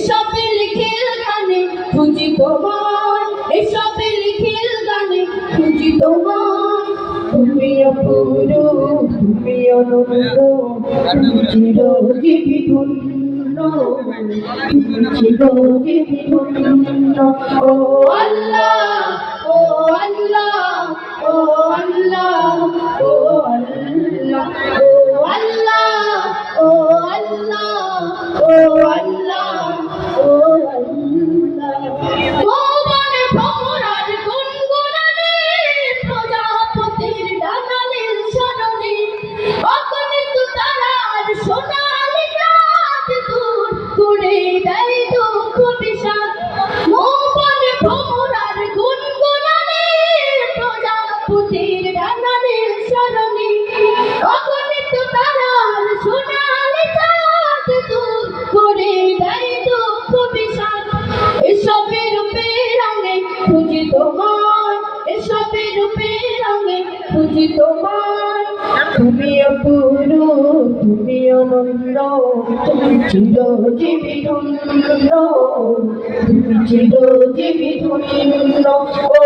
এসবে লিখিল গানে খুঁজি তোমার, এসবে লিখিল গানে খুঁজি তোমার। তুমি অপূর্ব, তুমি অনন্য, চিরজীবী ধন্য, চিরজীবী ধন্য। ও আল্লাহ, ও আল্লাহ, ও আল্লাহ, ও আল্লাহ, ও আল্লাহ, ও আল্লাহ, ও আল্লাহ, ও আল্লাহ। ভুবনে ভ্রমরার গুনগুনানি, প্রজাপতির ডানালির স্মরণে, অগণিত তারার সোনালি রাত দূর করে দেয় দুঃখ বিষাদ। ভুবনে ভ্রমরার গুনগুনানি, প্রজাপতির ডানালির স্মরণে, অগণিত তারার সোনালি রাত দূর করে দেয় দুঃখ বিষাদ। এসবে রূপে রঙে খুঁজি তোমার, এসবে রূপে রঙে খুঁজি তোমার। তুমি অপূর্ব, তুমি অনন্য, তুমি চিরজীবী ধন্য, তুমি চিরজীবী ধন্য। ও